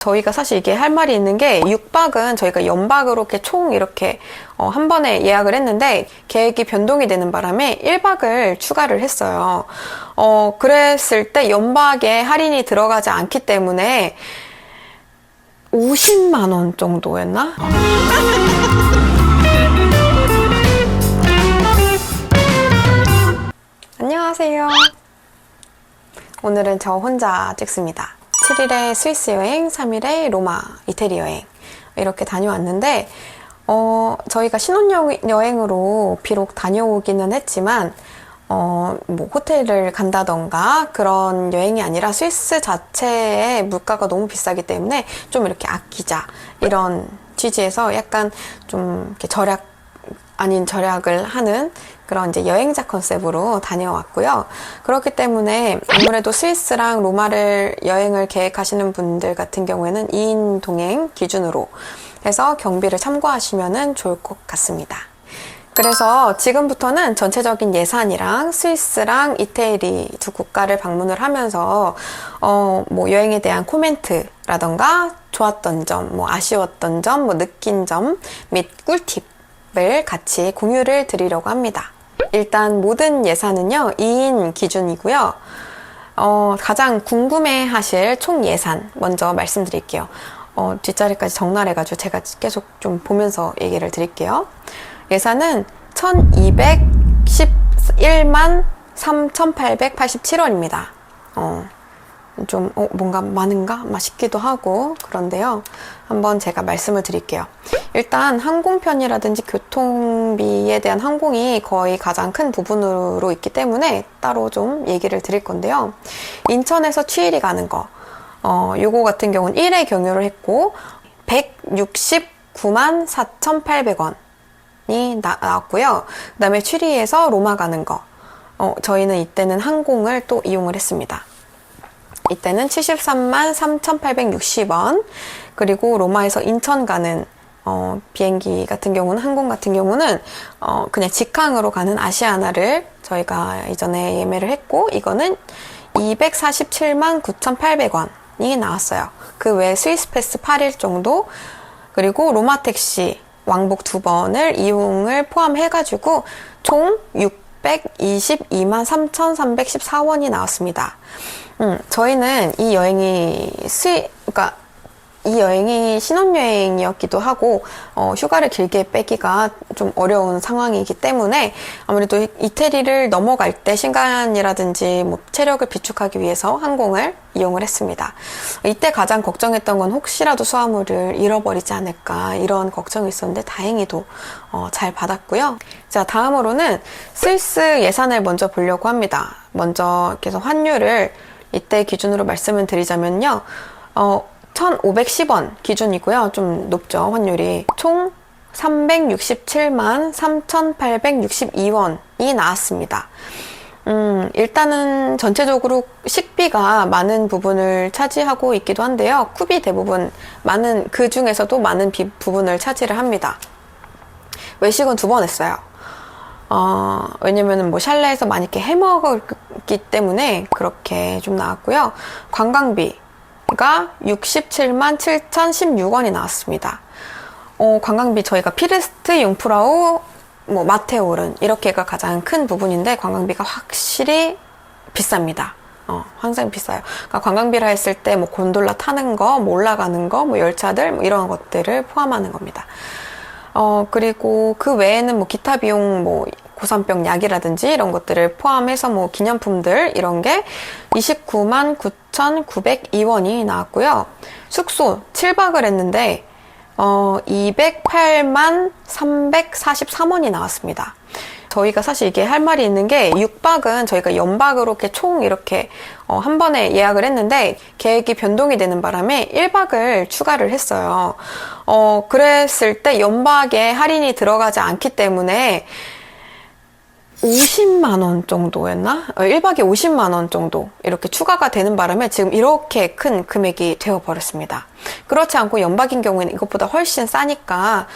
저희가 사실 이게 할 말이 있는 게 6박은 저희가 연박으로 이렇게 총 이렇게 한 번에 예약을 했는데 계획이 변동이 되는 바람에 1박을 추가를 했어요. 그랬을 때 연박에 할인이 들어가지 않기 때문에 50만 원 정도였나? 안녕하세요. 오늘은 저 혼자 찍습니다. 7일에 스위스 여행, 3일에 로마, 이태리 여행 이렇게 다녀왔는데 저희가 신혼여행으로 비록 다녀오기는 했지만 뭐 호텔을 간다던가 그런 여행이 아니라 스위스 자체의 물가가 너무 비싸기 때문에 좀 이렇게 아끼자 이런 취지에서 약간 좀 이렇게 절약 아닌 절약을 하는 그런 이제 여행자 컨셉으로 다녀왔고요. 그렇기 때문에 아무래도 스위스랑 로마를 여행을 계획하시는 분들 같은 경우에는 2인 동행 기준으로 해서 경비를 참고하시면 좋을 것 같습니다. 그래서 지금부터는 전체적인 예산이랑 스위스랑 이태리 두 국가를 방문을 하면서 뭐 여행에 대한 코멘트라던가 좋았던 점, 뭐 아쉬웠던 점, 뭐 느낀 점 및 꿀팁을 같이 공유를 드리려고 합니다. 일단 모든 예산은요 2인 기준이고요. 가장 궁금해 하실 총 예산 먼저 말씀드릴게요. 뒷자리까지 정리해가지고 제가 계속 좀 보면서 얘기를 드릴게요. 예산은 1211만 3,887원입니다. 좀 뭔가 많은가 싶기도 하고 그런데요. 한번 제가 말씀을 드릴게요. 일단 항공편이라든지 교통비에 대한 항공이 거의 가장 큰 부분으로 있기 때문에 따로 좀 얘기를 드릴 건데요. 인천에서 취일이 가는 거 요거 같은 경우는 1회 경유를 했고 169만 4,800원이 나왔고요. 그 다음에 취리에서 로마 가는 거 저희는 이때는 항공을 또 이용을 했습니다. 이때는 73만 3,860원 그리고 로마에서 인천 가는 비행기 같은 경우는 항공 같은 경우는 그냥 직항으로 가는 아시아나를 저희가 이전에 예매를 했고 이거는 247만 9,800원이 나왔어요. 그 외에 스위스패스 8일 정도 그리고 로마 택시 왕복 2번을 이용을 포함해가지고 총 622만 3,314원이 나왔습니다. 저희는 이 여행이 이 여행이 신혼여행이었기도 하고 휴가를 길게 빼기가 좀 어려운 상황이기 때문에 아무래도 이태리를 넘어갈 때 시간이라든지 뭐 체력을 비축하기 위해서 항공을 이용을 했습니다. 이때 가장 걱정했던 건 혹시라도 수화물을 잃어버리지 않을까 이런 걱정이 있었는데 다행히도 잘 받았고요. 자, 다음으로는 스위스 예산을 먼저 보려고 합니다. 먼저 그래서 환율을 이때 기준으로 말씀을 드리자면요. 1,510원 기준이고요. 좀 높죠, 환율이. 총 367만 3,862원이 나왔습니다. 일단은 전체적으로 식비가 많은 부분을 차지하고 있기도 한데요. 쿱이 대부분 그 중에서도 많은 부분을 차지를 합니다. 외식은 2번 했어요. 왜냐면은 뭐 샬레에서 많이 이렇게 해먹었기 때문에 그렇게 좀 나왔고요. 관광비가 67만 7,016원이 나왔습니다. 관광비 저희가 피르스트, 융프라우, 뭐 마테오른 이렇게가 가장 큰 부분인데 관광비가 확실히 비쌉니다. 항상 비싸요. 그러니까 관광비라 했을 때 뭐 곤돌라 타는 거, 뭐 올라가는 거, 뭐 열차들 뭐 이런 것들을 포함하는 겁니다. 그리고 그 외에는 뭐 기타 비용 뭐 고산병 약이라든지 이런 것들을 포함해서 뭐 기념품들 이런 게 29만 9,902원이 나왔고요. 숙소 7박을 했는데 208만 343원이 나왔습니다. 저희가 사실 이게 할 말이 있는 게 6박은 저희가 연박으로 이렇게 총 이렇게 한 번에 예약을 했는데 계획이 변동이 되는 바람에 1박을 추가를 했어요. 그랬을 때 연박에 할인이 들어가지 않기 때문에 50만 원 정도였나? 1박에 50만 원 정도 이렇게 추가가 되는 바람에 지금 이렇게 큰 금액이 되어버렸습니다. 그렇지 않고 연박인 경우에는 이것보다 훨씬 싸니까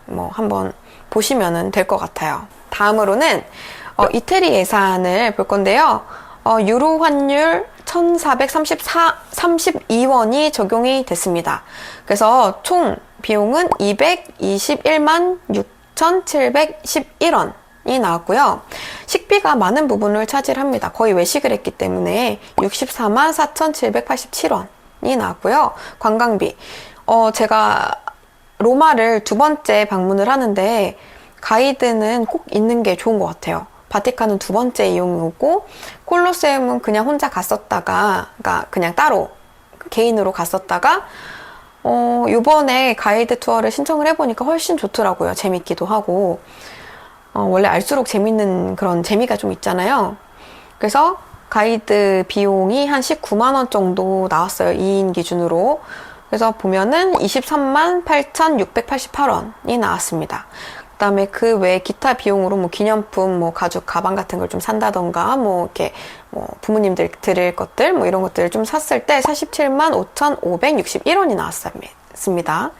뭐 한번 보시면 될 것 같아요. 다음으로는 이태리 예산을 볼 건데요. 유로 환율 32원이 적용이 됐습니다. 그래서 총 비용은 221만 6,711원이 나왔고요. 식비가 많은 부분을 차지합니다. 거의 외식을 했기 때문에 64만 4,787원이 나왔고요. 관광비. 제가 로마를 두 번째 방문을 하는데 가이드는 꼭 있는 게 좋은 것 같아요. 바티칸은 두 번째 이용이고 콜로세움은 그냥 혼자 갔었다가, 그러니까 그냥 따로 개인으로 갔었다가 요번에 가이드 투어를 신청을 해보니까 훨씬 좋더라고요. 재밌기도 하고. 원래 알수록 재밌는 그런 재미가 좀 있잖아요. 그래서 가이드 비용이 한 19만 원 정도 나왔어요. 2인 기준으로. 그래서 보면은 23만 8,688원이 나왔습니다. 그 다음에 그 외 기타 비용으로 뭐 기념품, 뭐 가죽 가방 같은 걸 좀 산다던가, 뭐 이렇게 뭐 부모님들 드릴 것들, 뭐 이런 것들을 좀 샀을 때 47만 5,561원이 나왔습니다.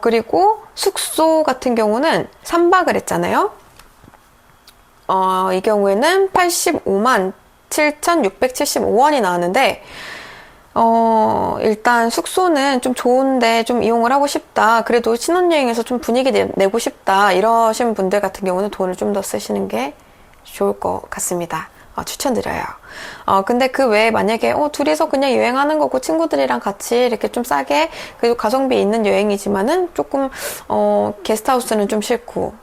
그리고 숙소 같은 경우는 3박을 했잖아요. 이 경우에는 85만 7,675원이 나왔는데, 일단 숙소는 좀 좋은데 좀 이용을 하고 싶다. 그래도 신혼여행에서 좀 분위기 내고 싶다. 이러신 분들 같은 경우는 돈을 좀 더 쓰시는 게 좋을 것 같습니다. 추천드려요. 근데 그 외에 만약에 둘이서 그냥 여행하는 거고 친구들이랑 같이 이렇게 좀 싸게, 그래도 가성비 있는 여행이지만은 조금 게스트하우스는 좀 싫고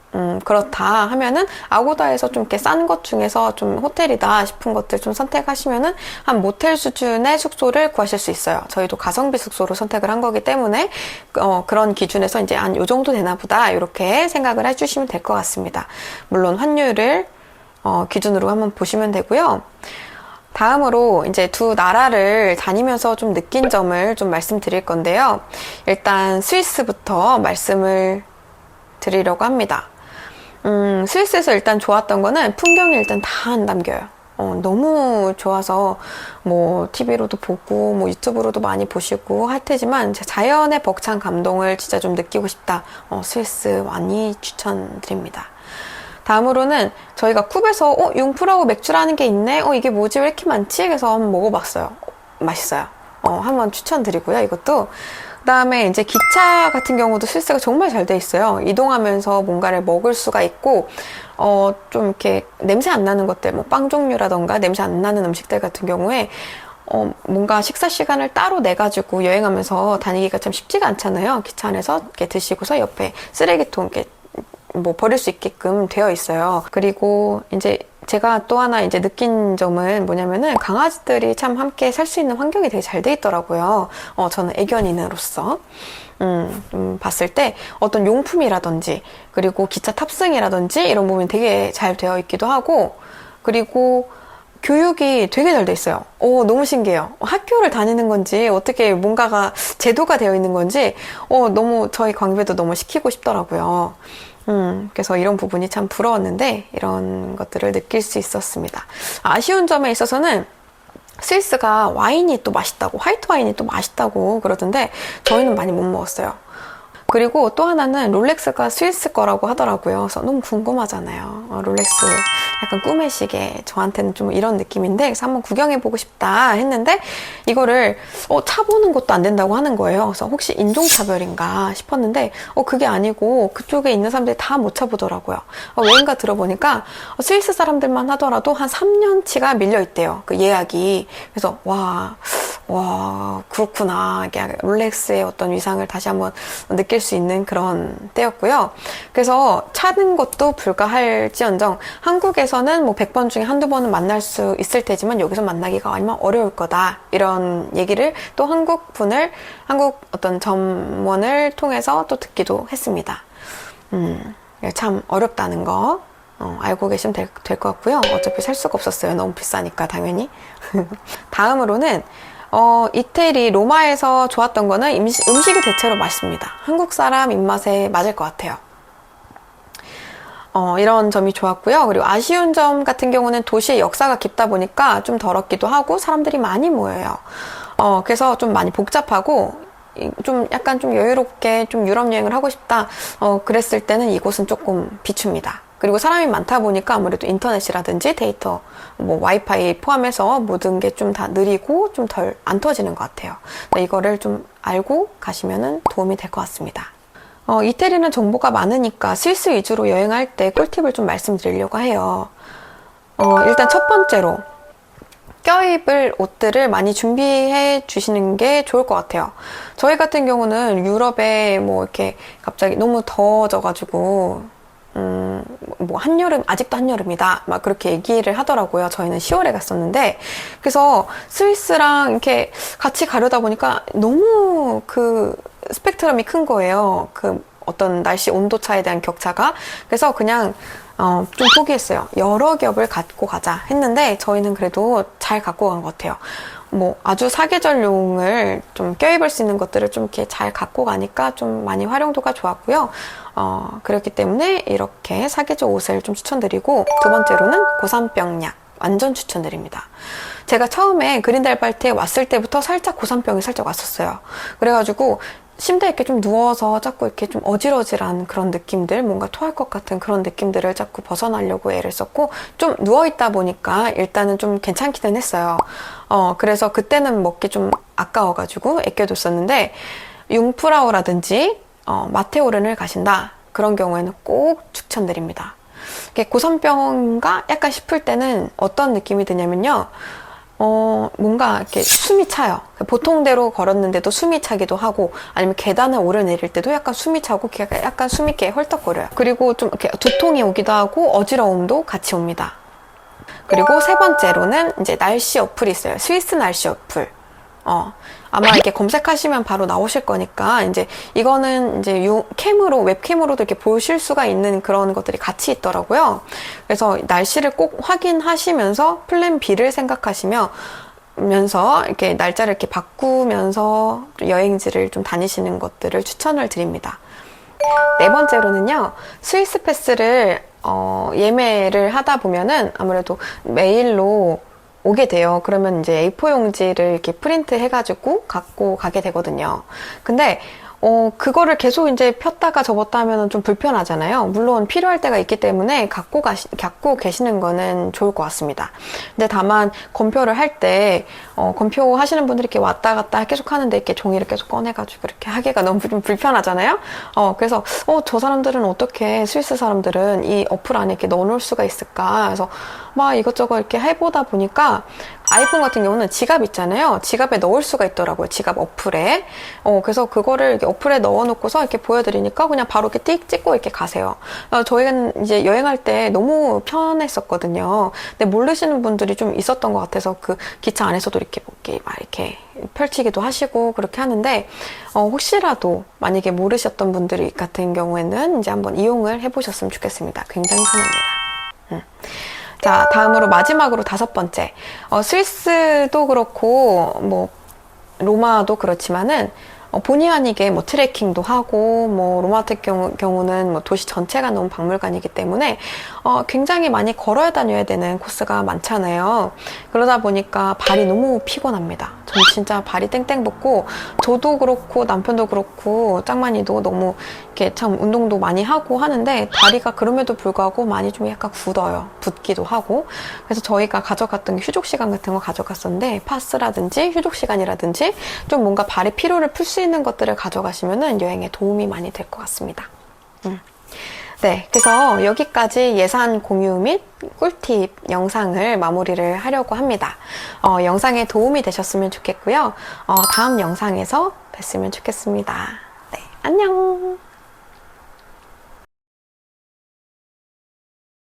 그렇다 하면은 아고다에서 좀 이렇게 싼 것 중에서 좀 호텔이다 싶은 것들 좀 선택하시면은 한 모텔 수준의 숙소를 구하실 수 있어요. 저희도 가성비 숙소로 선택을 한 거기 때문에 그런 기준에서 이제 한 요 정도 되나 보다 이렇게 생각을 해주시면 될 것 같습니다. 물론 환율을 기준으로 한번 보시면 되고요. 다음으로 이제 두 나라를 다니면서 좀 느낀 점을 좀 말씀드릴 건데요. 일단 스위스부터 말씀을 드리려고 합니다. 스위스에서 일단 좋았던 거는 풍경이 일단 다 안 담겨요. 너무 좋아서 뭐 TV로도 보고 뭐 유튜브로도 많이 보시고 할 테지만 자연의 벅찬 감동을 진짜 좀 느끼고 싶다. 스위스 많이 추천드립니다. 다음으로는 저희가 쿱에서 융프라우 맥주라는 게 있네? 이게 뭐지? 왜 이렇게 많지? 그래서 한번 먹어봤어요. 맛있어요. 한번 추천드리고요. 이것도. 그 다음에 이제 기차 같은 경우도 스위스가 정말 잘 돼 있어요. 이동하면서 뭔가를 먹을 수가 있고, 좀 이렇게 냄새 안 나는 것들, 뭐 빵 종류라던가 냄새 안 나는 음식들 같은 경우에 뭔가 식사 시간을 따로 내가지고 여행하면서 다니기가 참 쉽지가 않잖아요. 기차 안에서 이렇게 드시고서 옆에 쓰레기통 이렇게 뭐 버릴 수 있게끔 되어 있어요. 그리고 이제 제가 또 하나 이제 느낀 점은 뭐냐면은 강아지들이 참 함께 살 수 있는 환경이 되게 잘 돼 있더라고요. 저는 애견인으로서 봤을 때 어떤 용품이라든지 그리고 기차 탑승이라든지 이런 부분이 되게 잘 되어 있기도 하고, 그리고 교육이 되게 잘 돼 있어요. 너무 신기해요. 학교를 다니는 건지 어떻게 뭔가가 제도가 되어 있는 건지 너무 저희 광배도 너무 시키고 싶더라고요. 그래서 이런 부분이 참 부러웠는데 이런 것들을 느낄 수 있었습니다. 아쉬운 점에 있어서는 스위스가 와인이 또 맛있다고, 화이트 와인이 또 맛있다고 그러던데 저희는 많이 못 먹었어요. 그리고 또 하나는 롤렉스가 스위스 거라고 하더라고요. 그래서 너무 궁금하잖아요. 롤렉스 약간 꿈의 시계, 저한테는 좀 이런 느낌인데, 그래서 한번 구경해보고 싶다 했는데 이거를 차보는 것도 안 된다고 하는 거예요. 그래서 혹시 인종차별인가 싶었는데 그게 아니고 그쪽에 있는 사람들이 다 못 차보더라고요. 왜인가 들어보니까 스위스 사람들만 하더라도 한 3년치가 밀려있대요. 그 예약이. 그래서 와 그렇구나. 이게 롤렉스의 어떤 위상을 다시 한번 느낄 수 있는 그런 때였고요. 그래서 차는 것도 불가할지언정 한국에서는 뭐 100번 중에 한두 번은 만날 수 있을 테지만 여기서 만나기가 아니면 어려울 거다. 이런 얘기를 또 한국 어떤 점원을 통해서 또 듣기도 했습니다. 참 어렵다는 거 알고 계시면 될 것 같고요. 어차피 살 수가 없었어요. 너무 비싸니까 당연히. 다음으로는 이태리 로마에서 좋았던 거는 음식이 대체로 맛있습니다. 한국 사람 입맛에 맞을 것 같아요. 이런 점이 좋았고요. 그리고 아쉬운 점 같은 경우는 도시의 역사가 깊다 보니까 좀 더럽기도 하고 사람들이 많이 모여요. 그래서 좀 많이 복잡하고 좀 약간 좀 여유롭게 좀 유럽 여행을 하고 싶다. 그랬을 때는 이곳은 조금 비춥니다. 그리고 사람이 많다 보니까 아무래도 인터넷이라든지 데이터, 뭐 와이파이 포함해서 모든 게 좀 다 느리고 좀 덜 안 터지는 것 같아요. 이거를 좀 알고 가시면은 도움이 될 것 같습니다. 이태리는 정보가 많으니까 스위스 위주로 여행할 때 꿀팁을 좀 말씀드리려고 해요. 일단 첫 번째로 껴입을 옷들을 많이 준비해 주시는 게 좋을 것 같아요. 저희 같은 경우는 유럽에 뭐 이렇게 갑자기 너무 더워져가지고 뭐 한여름, 아직도 한여름이다 막 그렇게 얘기를 하더라고요. 저희는 10월에 갔었는데, 그래서 스위스랑 이렇게 같이 가려다 보니까 너무 그 스펙트럼이 큰 거예요. 그 어떤 날씨 온도 차에 대한 격차가. 그래서 그냥 좀 포기했어요. 여러 겹을 갖고 가자 했는데 저희는 그래도 잘 갖고 간 것 같아요. 뭐 아주 사계절용을 좀 껴입을 수 있는 것들을 좀 이렇게 잘 갖고 가니까 좀 많이 활용도가 좋았고요. 그렇기 때문에 이렇게 사계절 옷을 좀 추천드리고, 두 번째로는 고산병약 완전 추천드립니다. 제가 처음에 그린달발트에 왔을 때부터 살짝 고산병이 살짝 왔었어요. 그래가지고 침대에 이렇게 좀 누워서 자꾸 이렇게 좀 어질어질한 그런 느낌들, 뭔가 토할 것 같은 그런 느낌들을 자꾸 벗어나려고 애를 썼고, 좀 누워있다 보니까 일단은 좀 괜찮기는 했어요. 그래서 그때는 먹기 좀 아까워가지고 아껴뒀었는데, 융프라우라든지 마테오른을 가신다, 그런 경우에는 꼭 추천드립니다. 고산병인가 약간 싶을 때는 어떤 느낌이 드냐면요, 뭔가 이렇게 숨이 차요. 보통대로 걸었는데도 숨이 차기도 하고, 아니면 계단을 오르내릴 때도 약간 숨이 차고, 약간 숨이 이렇게 헐떡거려요. 그리고 좀 이렇게 두통이 오기도 하고, 어지러움도 같이 옵니다. 그리고 세 번째로는 이제 날씨 어플이 있어요. 스위스 날씨 어플. 아마 이렇게 검색하시면 바로 나오실 거니까, 이제 이거는 이제 캠으로, 웹캠으로도 이렇게 보실 수가 있는 그런 것들이 같이 있더라고요. 그래서 날씨를 꼭 확인하시면서 플랜 B를 생각하시면서 이렇게 날짜를 이렇게 바꾸면서 여행지를 좀 다니시는 것들을 추천을 드립니다. 네 번째로는요, 스위스 패스를 예매를 하다 보면은 아무래도 메일로 오게 돼요. 그러면 이제 A4 용지를 이렇게 프린트 해가지고 갖고 가게 되거든요. 근데 그거를 계속 이제 폈다가 접었다 하면 좀 불편하잖아요. 물론 필요할 때가 있기 때문에 갖고 계시는 거는 좋을 것 같습니다. 근데 다만 검표를 할 때 검표 하시는 분들이 이렇게 왔다 갔다 계속 하는데 이렇게 종이를 계속 꺼내가지고 이렇게 하기가 너무 좀 불편하잖아요. 그래서 저 사람들은 어떻게, 스위스 사람들은 이 어플 안에 이렇게 넣어놓을 수가 있을까? 그래서 막 이것저것 이렇게 해보다 보니까, 아이폰 같은 경우는 지갑 있잖아요. 지갑에 넣을 수가 있더라고요. 지갑 어플에. 그래서 그거를 이렇게 어플에 넣어놓고서 이렇게 보여드리니까 그냥 바로 이렇게 띡 찍고 이렇게 가세요. 저희는 이제 여행할 때 너무 편했었거든요. 근데 모르시는 분들이 좀 있었던 것 같아서 그 기차 안에서도 이렇게 막 이렇게 펼치기도 하시고 그렇게 하는데, 혹시라도 만약에 모르셨던 분들이 같은 경우에는 이제 한번 이용을 해보셨으면 좋겠습니다. 굉장히 편합니다. 자, 다음으로 마지막으로 다섯 번째. 스위스도 그렇고, 뭐, 로마도 그렇지만은, 본의 아니게 뭐 트레킹도 하고, 뭐, 로마 같은 경우는 뭐 도시 전체가 너무 박물관이기 때문에, 굉장히 많이 걸어야 다녀야 되는 코스가 많잖아요. 그러다 보니까 발이 너무 피곤합니다. 저는 진짜 발이 땡땡 붓고, 저도 그렇고, 남편도 그렇고, 짱만이도 너무 이렇게 참 운동도 많이 하고 하는데, 다리가 그럼에도 불구하고 많이 좀 약간 굳어요. 붓기도 하고. 그래서 저희가 가져갔던 게 휴족 시간 같은 거 가져갔었는데, 파스라든지 휴족 시간이라든지, 좀 뭔가 발의 피로를 풀 수 있는 것들을 가져가시면은 여행에 도움이 많이 될 것 같습니다. 네, 그래서 여기까지 예산 공유 및 꿀팁 영상을 마무리를 하려고 합니다. 영상에 도움이 되셨으면 좋겠고요. 다음 영상에서 뵀으면 좋겠습니다. 네, 안녕!